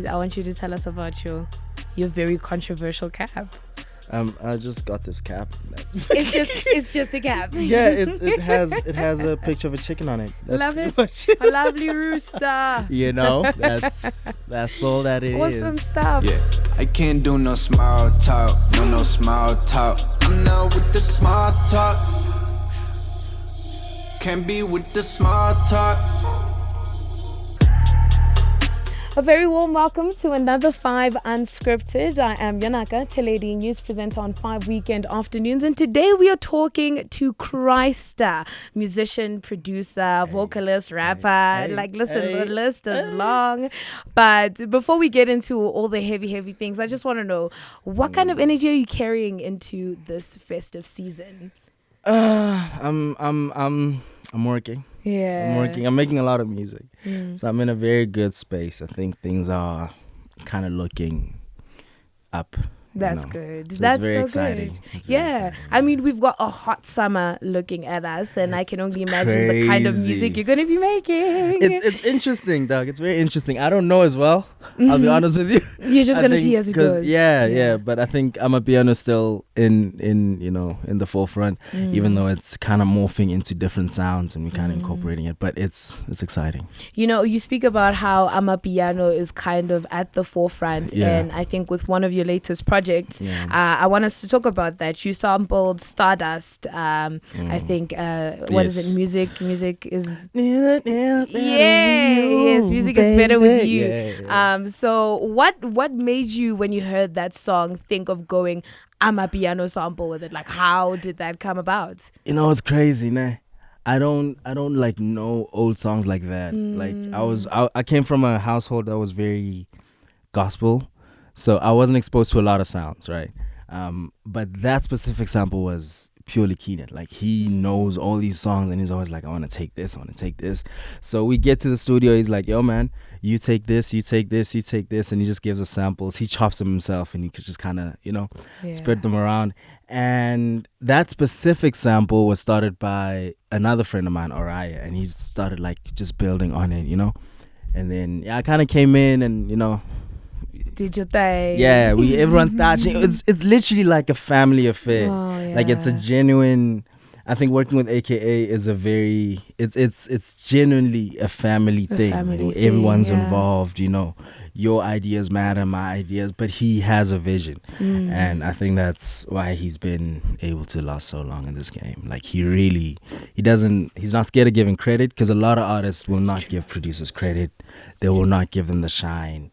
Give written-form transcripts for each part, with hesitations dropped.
I want you to tell us about your very controversial cap. I just got this cap. It's just a cap. Yeah, it has a picture of a chicken on it. That's Love it. much. A lovely rooster. You know, that's all that it is. Awesome stuff. Yeah, I can't do no small talk, no small talk. I'm not with the small talk. Can't be with the small talk. A very warm welcome to another 5 Unscripted. I am Yonaka Theledi, news presenter on 5 weekend afternoons, and today we are talking to Christer, musician, producer, vocalist, rapper. The list is long. But before we get into all the heavy things, I just want to know, what kind of energy are you carrying into this festive season? I'm working. Yeah. I'm working. I'm making a lot of music. So I'm in a very good space. I think things are kind of looking up. That's good. So That's it's very so exciting. good. It's very Yeah. exciting. I mean, we've got a hot summer looking at us, and I can only imagine the kind of crazy. music you're going to be making. It's interesting, Doug. It's very interesting. I don't know as well. I'll be honest with you. You're just going to see as it goes. Yeah. But I think amapiano is still in the forefront, even though it's kind of morphing into different sounds and we're kind of incorporating it. But it's exciting. You know, you speak about how amapiano is kind of at the forefront, and I think with one of your latest projects, I want us to talk about that. You sampled Stardust. I think what is it? Music is yes, music is better with you. Yeah. So what made you, when you heard that song, think of going amapiano sample with it? Like, how did that come about? You know, it's crazy, nah. I don't like know old songs like that. Like I came from a household that was very gospel, so I wasn't exposed to a lot of sounds, right? But that specific sample was purely Keenan. Like, he knows all these songs and he's always like, I want to take this. So we get to the studio, he's like, yo man, you take this, you take this, you take this, and he just gives us samples. He chops them himself and he could just kind of, spread them around. And that specific sample was started by another friend of mine, Oriya, and he started like just building on it, and then I kind of came in and Did your thing. yeah, everyone's touching. It's literally like a family affair. Oh, yeah. Like, it's a genuine. I think working with AKA is a very. It's genuinely a family thing. Everyone's involved. Your ideas matter, my ideas, but he has a vision, and I think that's why he's been able to last so long in this game. Like, he's not scared of giving credit, because a lot of artists will not give producers credit. They will not give them the shine.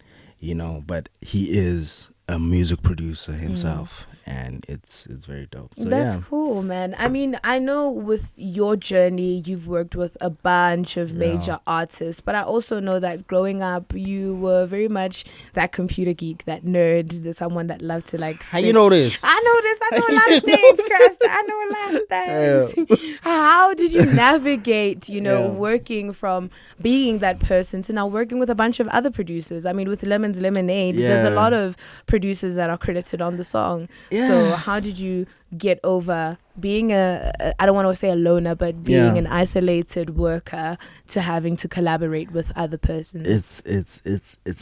But he is a music producer himself, and it's very dope. So, that's cool, man. I mean, I know with your journey, you've worked with a bunch of major artists, but I also know that growing up, you were very much that computer geek, that nerd, someone that loved to like. How you know this? I know this. I know a lot of things, Christer. I know a lot of things. How did you navigate, working from being that person to now working with a bunch of other producers? I mean, with Lemon's Lemonade, there's a lot of producers that are credited on the song. Yeah. So how did you get over being I don't want to say a loner, but being an isolated worker to having to collaborate with other persons? It's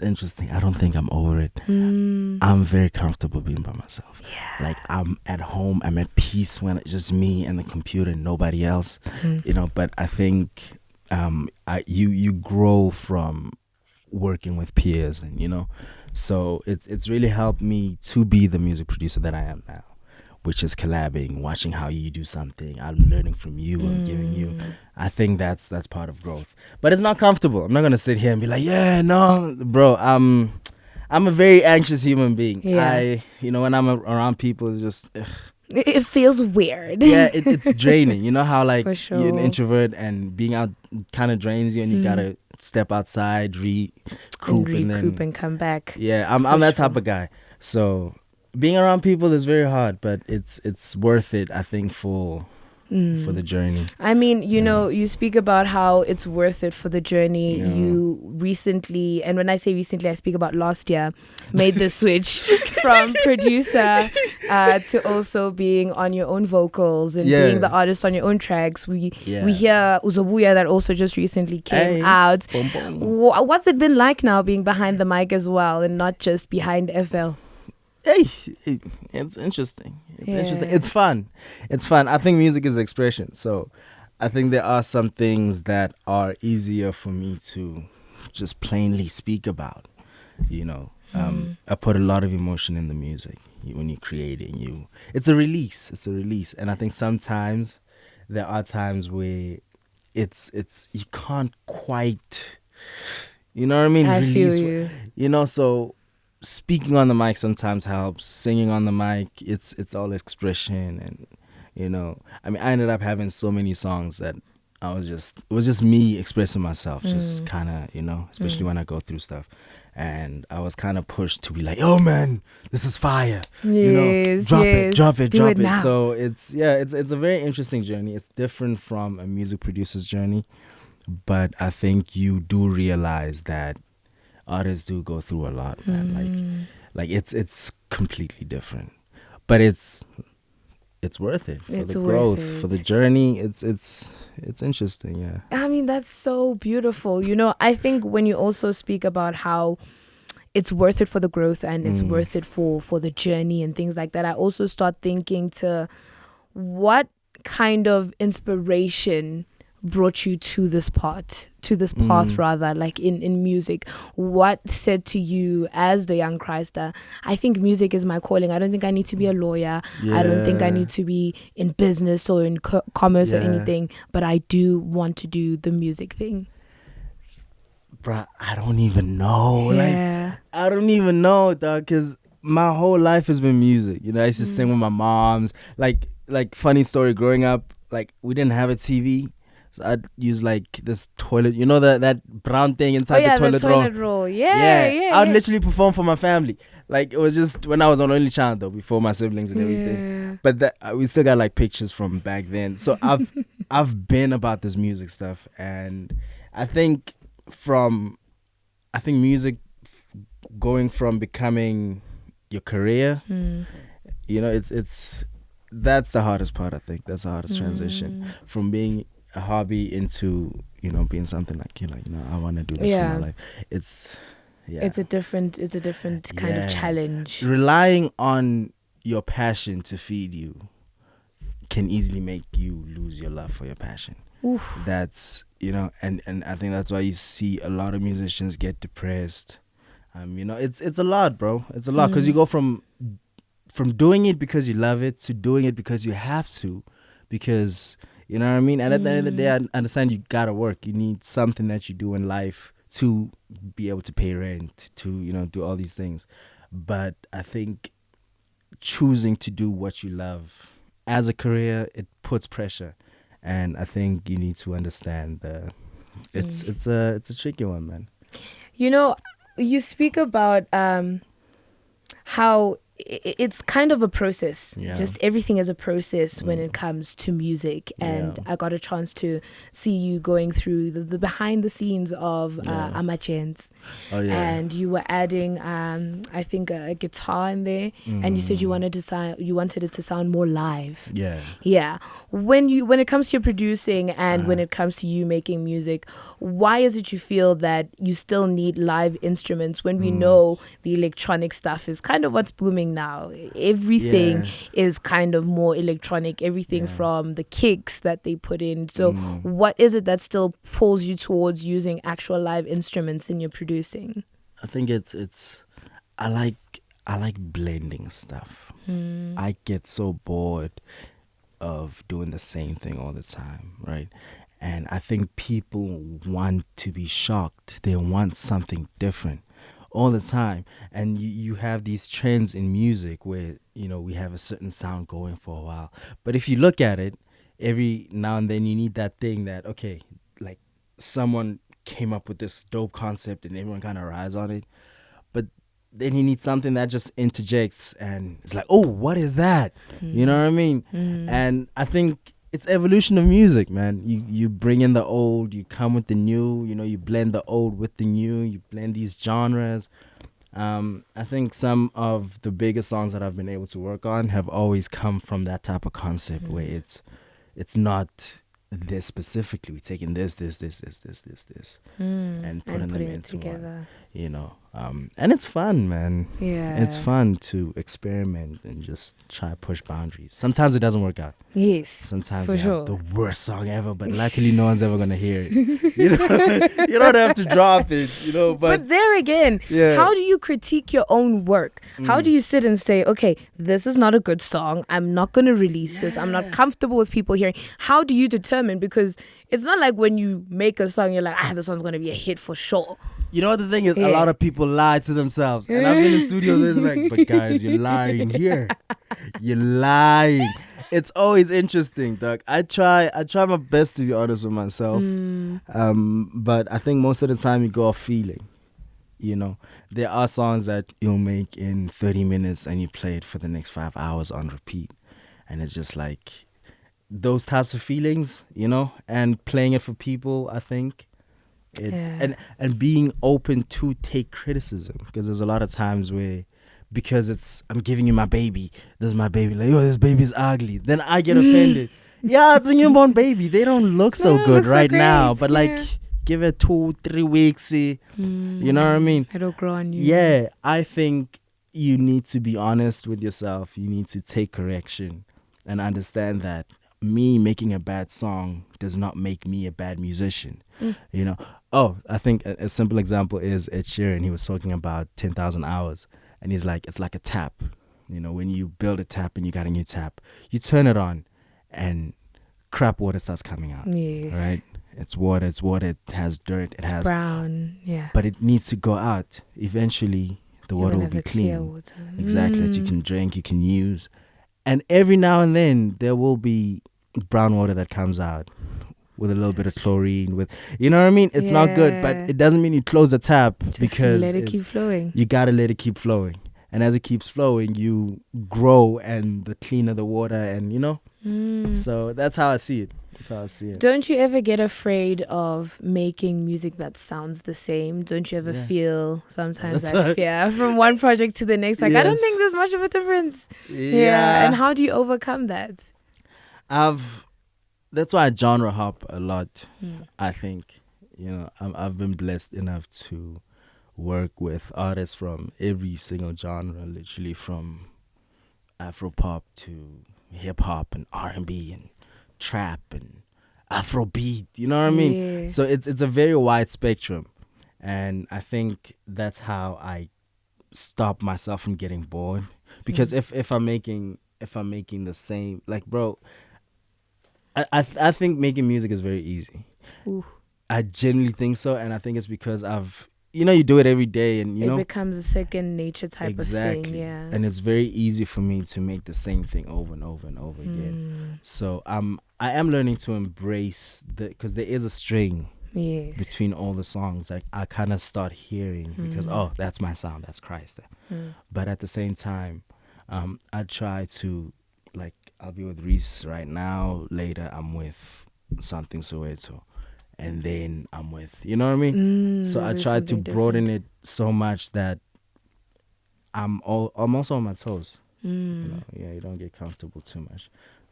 interesting. I don't think I'm over it. I'm very comfortable being by myself. Yeah. Like, I'm at home. I'm at peace when it's just me and the computer and nobody else. But I think you grow from working with peers, and so it's really helped me to be the music producer that I am now, which is collabing, watching how you do something. I'm learning from you. I'm giving you. I think that's part of growth. But it's not comfortable. I'm not gonna sit here and be like, yeah, no, bro. I'm a very anxious human being. Yeah. When I'm around people, it's just. It feels weird. Yeah, it's draining. You know how sure. You're an introvert and being out kind of drains you, and you gotta step outside, recoup and come back. Yeah, I'm that type of guy. So being around people is very hard, but it's worth it, I think, for the journey. I mean, you speak about how it's worth it for the journey. Yeah. You recently, and when I say recently, I speak about last year, made the switch from producer to also being on your own vocals and being the artist on your own tracks. We hear Uzobuya that also just recently came out. Boom, boom. What's it been like now being behind the mic as well and not just behind FL? Hey, it's interesting. It's interesting. It's fun. I think music is expression. So I think there are some things that are easier for me to just plainly speak about. I put a lot of emotion in the music when you're creating. It's a release. And I think sometimes there are times where it's you can't quite, you know what I mean? I release feel you. So speaking on the mic sometimes helps. Singing on the mic, it's all expression. And I ended up having so many songs that it was just me expressing myself, just kind of, especially when I go through stuff. And I was kind of pushed to be like, oh man, this is fire. Drop it. Now. So it's a very interesting journey. It's different from a music producer's journey, but I think you do realize that artists do go through a lot, man. Like it's completely different, but it's worth it for the growth, for the journey. It's interesting, yeah. I mean, that's so beautiful. I think when you also speak about how it's worth it for the growth and it's worth it for the journey and things like that, I also start thinking to what kind of inspiration brought you to this path rather, like in music. What said to you as the young Christer, I think music is my calling. I don't think I need to be a lawyer. I don't think I need to be in business or in commerce or anything, but I do want to do the music thing. Bruh, I don't even know. I don't even know, dog, because my whole life has been music. I used to sing with my moms. Like funny story, growing up, like we didn't have a TV. So I'd use like this toilet, that brown thing inside the toilet roll. Yeah. I'd literally perform for my family. Like it was just when I was an only child though, before my siblings and everything. But we still got like pictures from back then. So I've been about this music stuff, and I think music going from becoming your career, it's that's the hardest part. I think that's the hardest transition from being a hobby into being something like I want to do this for my life. It's a different kind of challenge. Relying on your passion to feed you can easily make you lose your love for your passion. Oof. That's and I think that's why you see a lot of musicians get depressed. It's a lot, bro. It's a lot because you go from doing it because you love it to doing it because you have to, because you know what I mean? And at the end of the day, I understand you gotta work. You need something that you do in life to be able to pay rent, to, do all these things. But I think choosing to do what you love as a career, it puts pressure. And I think you need to understand it's a tricky one, man. You speak about how it's kind of a process. Just everything is a process when it comes to music. And I got a chance to see you going through the behind the scenes of Amachens. Oh, yeah. And you were adding I think a guitar in there, and you said you wanted it to sound more live. Yeah. When it comes to your producing and when it comes to you making music, why is it you feel that you still need live instruments when we know the electronic stuff is kind of what's booming now? Everything is kind of more electronic, everything from the kicks that they put in. So what is it that still pulls you towards using actual live instruments in your producing? I think it's I like blending stuff. I get so bored of doing the same thing all the time, right? And I think people want to be shocked. They want something different all the time. And you have these trends in music where, we have a certain sound going for a while. But if you look at it, every now and then you need that thing that, okay, like someone came up with this dope concept and everyone kind of rides on it. But then you need something that just interjects and it's like, oh, what is that? You know what I mean? And I think it's evolution of music, man. You bring in the old, you come with the new, you blend the old with the new, you blend these genres. I think some of the biggest songs that I've been able to work on have always come from that type of concept where it's not this specifically. We're taking this, and putting them it into together. one, and it's fun, man. Yeah. It's fun to experiment and just try push boundaries. Sometimes it doesn't work out. Yes. Sometimes for you sure. have the worst song ever, but luckily no one's ever gonna hear it. You don't have to drop it, But there again, Yeah. how do you critique your own work? How do you sit and say, okay, this is not a good song. I'm not going to release this. I'm not comfortable with people hearing. How do you determine? Because it's not like when you make a song, you're like, this one's going to be a hit for sure. You know what the thing is? Yeah. A lot of people lie to themselves. And I've been in studios where it's like, but guys, you're lying here. You're lying. It's always interesting, Doug. I try my best to be honest with myself. But I think most of the time you go off feeling. There are songs that you'll make in 30 minutes and you play it for the next 5 hours on repeat. And it's just like those types of feelings, and playing it for people, I think. And being open to take criticism, because there's a lot of times where, because I'm giving you my baby, this is my baby, like, this baby's ugly, then I get offended. Yeah, it's a newborn baby, they don't look so good right now, but like give it 2-3 weeks, you know what I mean? It'll grow on you. Yeah, I think you need to be honest with yourself. You need to take correction and understand that me making a bad song does not make me a bad musician. I think a simple example is Ed Sheeran. He was talking about 10,000 hours, and he's like, it's like a tap. When you build a tap and you got a new tap, you turn it on and crap water starts coming out. Yes. Right? It's water, it has dirt, it has brown, yeah. But it needs to go out. Eventually the water will be clear clean. water. Exactly, that you can drink, you can use. And every now and then there will be brown water that comes out with a little bit of chlorine, you know what I mean? It's not good, but it doesn't mean you close the tap. Just because let it keep flowing. You gotta let it keep flowing. And as it keeps flowing, you grow, and the cleaner the water, and so that's how I see it. Don't you ever get afraid of making music that sounds the same? Don't you ever feel sometimes that fear from one project to the next? Like, I don't think there's much of a difference. Yeah. And how do you overcome that? That's why I genre hop a lot. I think, I've been blessed enough to work with artists from every single genre, literally from Afro-pop to hip-hop and R&B and trap and Afrobeat, you know what I mean? Yeah. So it's a very wide spectrum, and I think that's how I stop myself from getting bored. Because if I'm making the same, like, bro, I think making music is very easy. Ooh. I genuinely think so, and I think it's because you do it every day, and it becomes a second nature type of thing. Yeah, and it's very easy for me to make the same thing over and over and over again. So I am learning to embrace because there is a string between all the songs. Like, I kind of start hearing because that's my sound, that's Christer. But at the same time, I try to, like, I'll be with Reese right now. Later, I'm with Something Soweto. And then I'm with, you know what I mean? So I try to broaden it so much that I'm also on my toes. You don't get comfortable too much.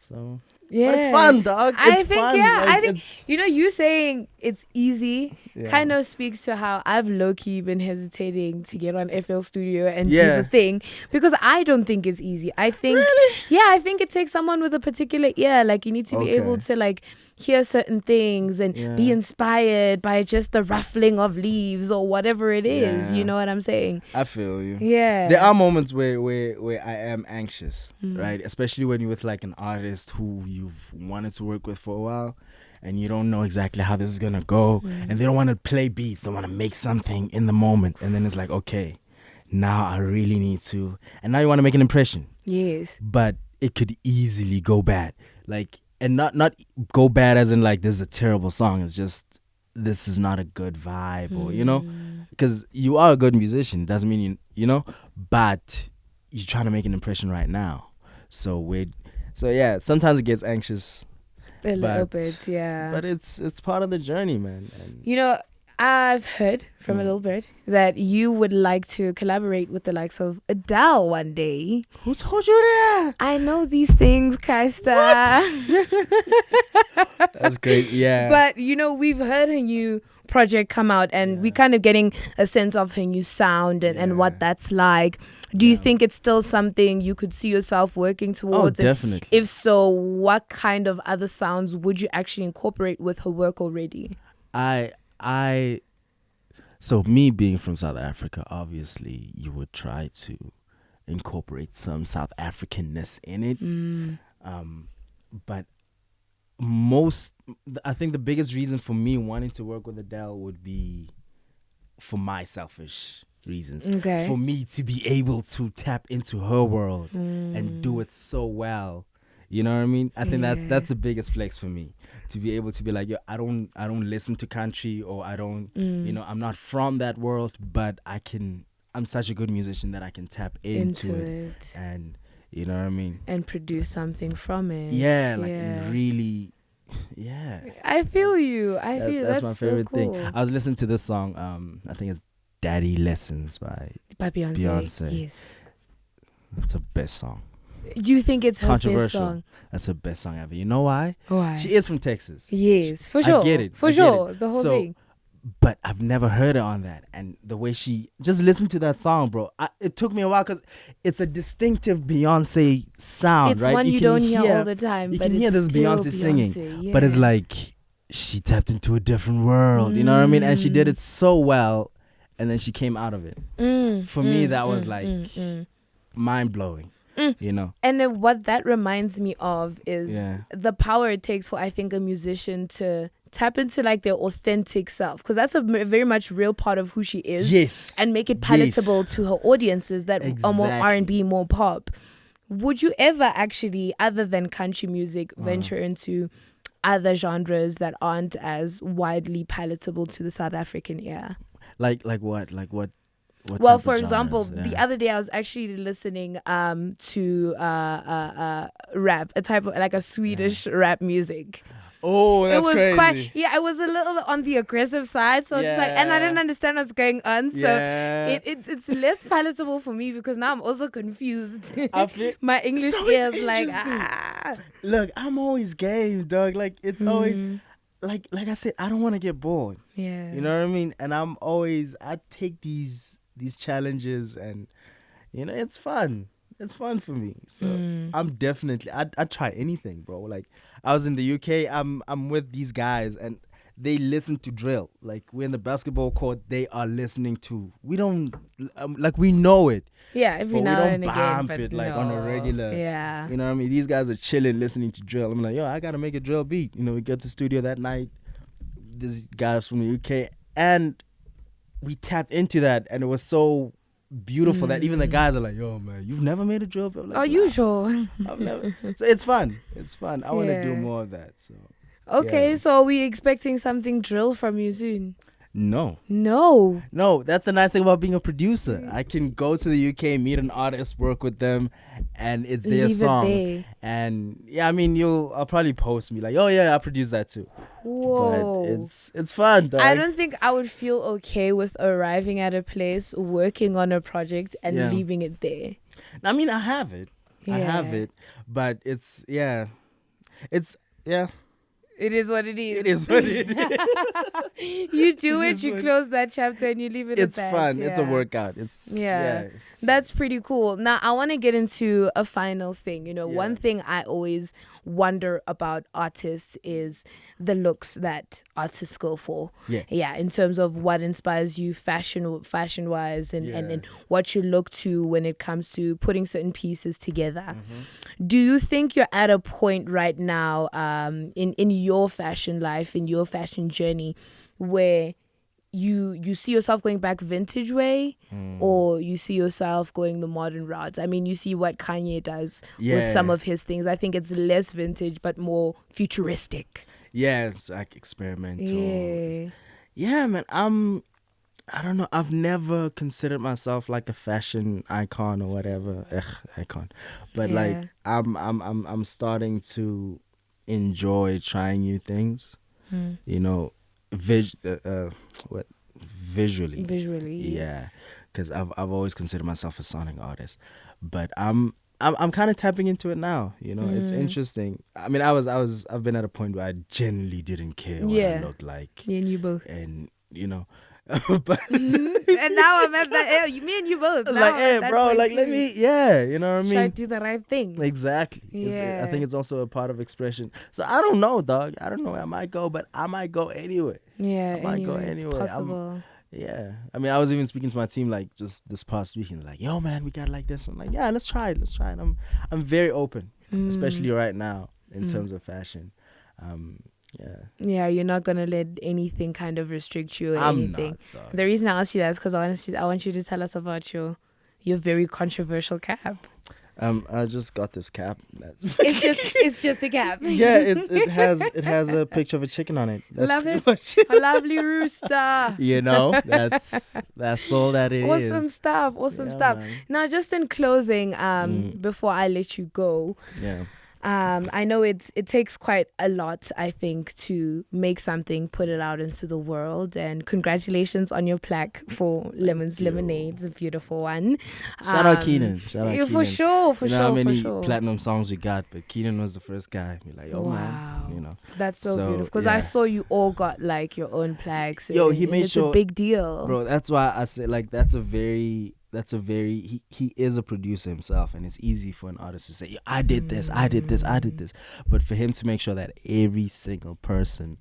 So but it's fun, dog. I think you saying it's easy kind of speaks to how I've low-key been hesitating to get on FL Studio and do the thing, because I don't think it's easy. I think I think it takes someone with a particular ear. Like, you need to be able to, like, hear certain things and be inspired by just the ruffling of leaves or whatever it is. You know what I'm saying? I feel you. Yeah. There are moments where I am anxious, right? Especially when you're with, like, an artist who you've wanted to work with for a while, and you don't know exactly how this is gonna go, and they don't want to play beats, they want to make something in the moment, and then it's like, okay, now I really need to, and now you want to make an impression. Yes. But it could easily go bad, like, and not go bad as in, like, this is a terrible song. It's just, this is not a good vibe, or because you are a good musician, doesn't mean but you're trying to make an impression right now. So sometimes it gets anxious. A little bit, yeah. But it's part of the journey, man. And I've heard from a little bird that you would like to collaborate with the likes of Adele one day. Who told you that? I know these things, Christer. That's great. Yeah. But, we've heard her new project come out, and we're kind of getting a sense of her new sound and what that's like. Do you think it's still something you could see yourself working towards? Oh, definitely. If so, what kind of other sounds would you actually incorporate with her work already? So me being from South Africa, obviously you would try to incorporate some South Africanness in it. But I think the biggest reason for me wanting to work with Adele would be for my selfish reasons. Okay. For me to be able to tap into her world and do it so well. You know what I mean? I think that's the biggest flex for me, to be able to be like, yo, I don't listen to country, or I don't, I'm not from that world, but I'm such a good musician that I can tap into it. And you know what I mean? And produce something from it. Yeah, really, yeah. I feel you. That's my favorite so cool. thing. I was listening to this song, I think it's Daddy Lessons by Beyonce. Yes. That's her best song. You think it's her best Controversial. song? That's her best song ever. You know why? Why? She is from Texas. Yes, for sure. I get it. For sure. The whole thing. But I've never heard her on that. And the way she just listened to that song, bro, it took me a while because it's a distinctive Beyonce sound, it's right? one you don't hear all the time. You but can hear this Beyonce singing. But it's like she tapped into a different world. You know what I mean? And she did it so well. And then she came out of it. For me, that was mind-blowing. And then what that reminds me of is the power it takes for, I think, a musician to tap into like their authentic self, because that's a very much real part of who she is. Yes. And make it palatable to her audiences that are more R&B, more pop. Would you ever actually, other than country music, venture into other genres that aren't as widely palatable to the South African ear? Like what? Like what? Well, for example, the other day I was actually listening to rap, a type of like a Swedish rap music. Oh, that's crazy. It was it was a little on the aggressive side, so it's like, and I didn't understand what's going on, so it's less palatable for me because now I'm also confused. My English ears like Look, I'm always game, dog. Like it's always. Like I said, I don't want to get bored. Yeah. You know what I mean? And I take these challenges, and it's fun. It's fun for me. So I'm definitely I try anything, bro. Like I was in the UK, I'm with these guys and they listen to drill. Like we're in the basketball court, they are listening to. We don't we know it. Yeah, every now and again. We don't bump it like on a regular. Yeah. You know what I mean? These guys are chilling, listening to drill. I'm like, yo, I gotta make a drill beat. We get to studio that night. This guy's from the UK, and we tapped into that, and it was so beautiful that even the guys are like, yo, man, you've never made a drill beat? Like, you sure? I've never. So it's fun. It's fun. I want to do more of that. So. Okay, so are we expecting something drill from you soon? No, that's the nice thing about being a producer. I can go to the UK, meet an artist, work with them, and it's their song. And I'll probably post me like, oh yeah, I produced that too. Whoa, but it's fun, dog. I don't think I would feel okay with arriving at a place, working on a project, and leaving it there. I mean, I have it, but it's. It is what it is. It is what it is. You do it, you close that chapter and you leave it at that. It's fun. Yeah. It's a workout. That's pretty cool. Now, I want to get into a final thing. One thing I always wonder about artists is the looks that artists go for. Yeah, in terms of what inspires you fashion-wise and what you look to when it comes to putting certain pieces together. Do you think you're at a point right now in your fashion life, in your fashion journey, where you see yourself going back vintage way, or you see yourself going the modern route? I mean, you see what Kanye does with some of his things. I think it's less vintage but more futuristic. Yeah, it's like experimental. Yeah, man. I don't know. I've never considered myself like a fashion icon or whatever. Icon. But like I'm starting to enjoy trying new things. what visually. Visually, Yeah, yes. because I've always considered myself a sonic artist, but I'm kind of tapping into it now. You know, it's interesting. I mean, I've been at a point where I genuinely didn't care what I Yeah. looked like, Me and you both. and you know, but And now I'm at that. Me and you both. Now like, I'm hey, at that bro, point like, let too. me, yeah, you know what I Try to mean. do the right thing. Exactly. Yeah. I think it's also a part of expression. So I don't know, dog. I don't know where I might go, but I might go anywhere. Yeah, I might go anyway, it's anywhere. possible. Yeah. I mean, I was even speaking to my team like just this past week, and like, yo, man, we got like this. I'm like, yeah, let's try it. Let's try it. I'm very open, especially right now in terms of fashion. Yeah. Yeah, you're not gonna let anything kind of restrict you or I'm anything. not, dog. The reason I asked you that is because I want you to tell us about your very controversial cap. I just got this cap. It's just a cap. Yeah, it has a picture of a chicken on it. That's Love pretty it. much A lovely rooster. You know, that's all that it is. Awesome stuff. Awesome Yeah, stuff. man. Now, just in closing, before I let you go, Yeah. I know it takes quite a lot, I think, to make something, put it out into the world. And congratulations on your plaque for Lemons you. Lemonade. It's a beautiful one. Shout out Keenan. Shout out Yeah, Keenan. for sure, for you know sure, how many for sure. platinum songs we got, but Keenan was the first guy. Be like, yo, Wow. man, you know. That's so So, beautiful. Because I yeah. saw you all got like your own plaques. Yo, and he made it's sure- a big deal. Bro, that's why I say like that's a very he is a producer himself, and it's easy for an artist to say, "Yo, I did this, I did this, I did this," but for him to make sure that every single person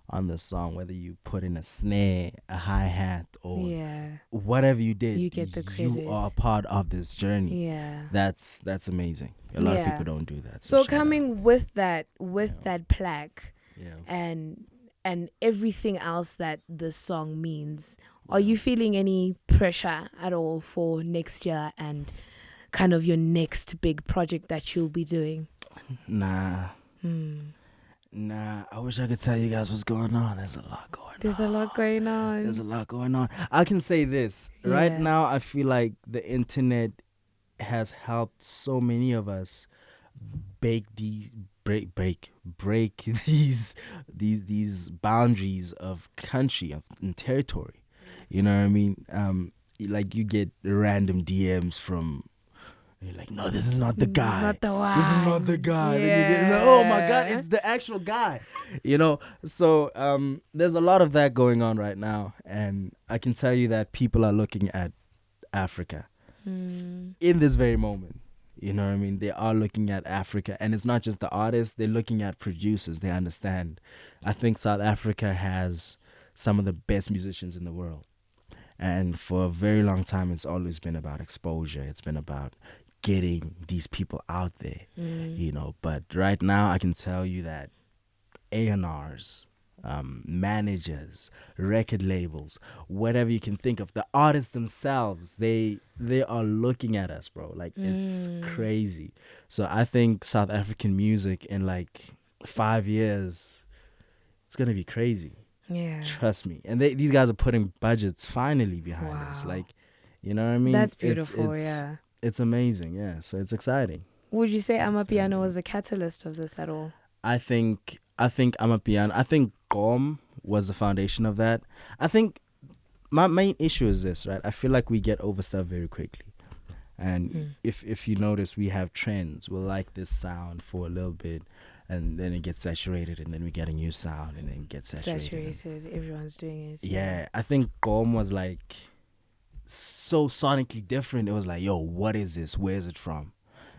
on the song, whether you put in a snare, a hi-hat, or Yeah. whatever you did, You get the you credit. are part of this journey. Yeah. That's amazing. A lot of Yeah. people don't do that. So shout out. coming with that Yeah. that plaque Yeah. and everything else that the song means, are you feeling any pressure at all for next year and kind of your next big project that you'll be doing? Nah. I wish I could tell you guys what's going on. There's a lot going on. There's a lot going on. There's a lot going on. I can say this. Right Yeah. now, I feel like the internet has helped so many of us break these boundaries of country and territory. You know what I mean? Like you get random DMs from, you're like, no, this is not the guy. Not the one. This is not the guy. Then you get, oh my God, it's the actual guy. You know, so there's a lot of that going on right now, and I can tell you that people are looking at Africa in this very moment. You know what I mean? They are looking at Africa, and it's not just the artists. They're looking at producers. They understand. I think South Africa has some of the best musicians in the world. And for a very long time, it's always been about exposure. It's been about getting these people out there, you know. But right now, I can tell you that A&Rs, managers, record labels, whatever you can think of, the artists themselves, they are looking at us, bro. Like, it's crazy. So I think South African music in like 5 years, it's going to be crazy. Yeah. Trust me. And these guys are putting budgets finally behind us. Wow. Like, you know what I mean? That's beautiful, yeah. It's amazing, yeah. So it's exciting. Would you say amapiano was a catalyst of this at all? I think amapiano. I think Gqom was the foundation of that. I think my main issue is this, right? I feel like we get over stuff very quickly. And if you notice, we have trends. We'll like this sound for a little bit, and then it gets saturated, and then we get a new sound, and then it gets saturated. Everyone's doing it. Yeah, I think Gqom was like so sonically different. It was like, yo, what is this? Where is it from?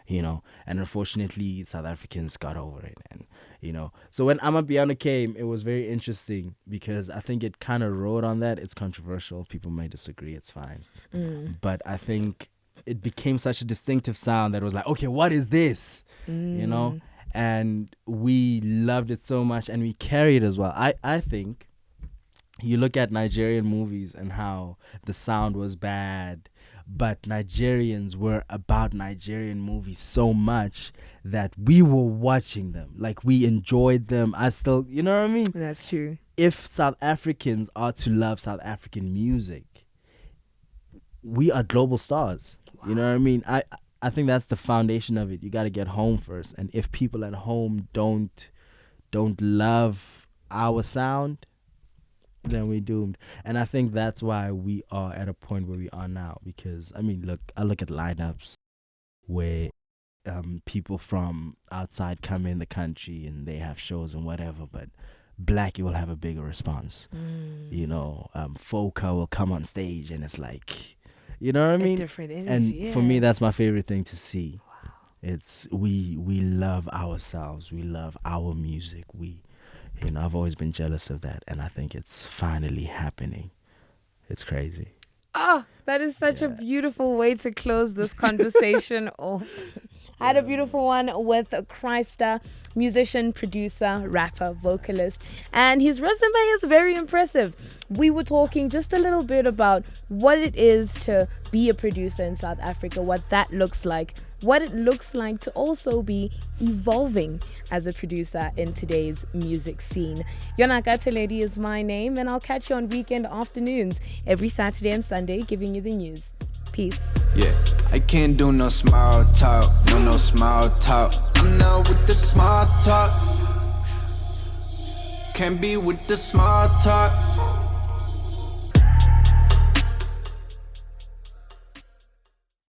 You know, and unfortunately, South Africans got over it, and you know. So when amapiano came, it was very interesting because I think it kind of rode on that. It's controversial. People may disagree. It's fine, but I think it became such a distinctive sound that it was like, okay, what is this? You know, and we loved it so much, and we carry it as well. I think you look at Nigerian movies and how the sound was bad, but Nigerians were about Nigerian movies so much that we were watching them. Like, we enjoyed them. I still, you know what I mean? That's true. If South Africans are to love South African music, we are global stars. Wow. You know what I mean? I think that's the foundation of it. You got to get home first. And if people at home don't love our sound, then we doomed. And I think that's why we are at a point where we are now. Because I mean, look, I look at lineups where people from outside come in the country and they have shows and whatever, but Blxckie will have a bigger response. You know, Foka will come on stage and it's like, you know what I mean? Different energy, and for me, that's my favorite thing to see. Wow. It's we love ourselves. We love our music. I've always been jealous of that, and I think it's finally happening. It's crazy. Oh, that is such a beautiful way to close this conversation off. I had a beautiful one with Christer, musician, producer, rapper, vocalist, and his resume is very impressive. We were talking just a little bit about what it is to be a producer in South Africa, what that looks like, what it looks like to also be evolving as a producer in today's music scene. Yonaka Theledi is my name, and I'll catch you on weekend afternoons every Saturday and Sunday, giving you the news. Peace. Yeah, I can't do no small talk, no small talk. I'm not with the small talk. Can't be with the small talk.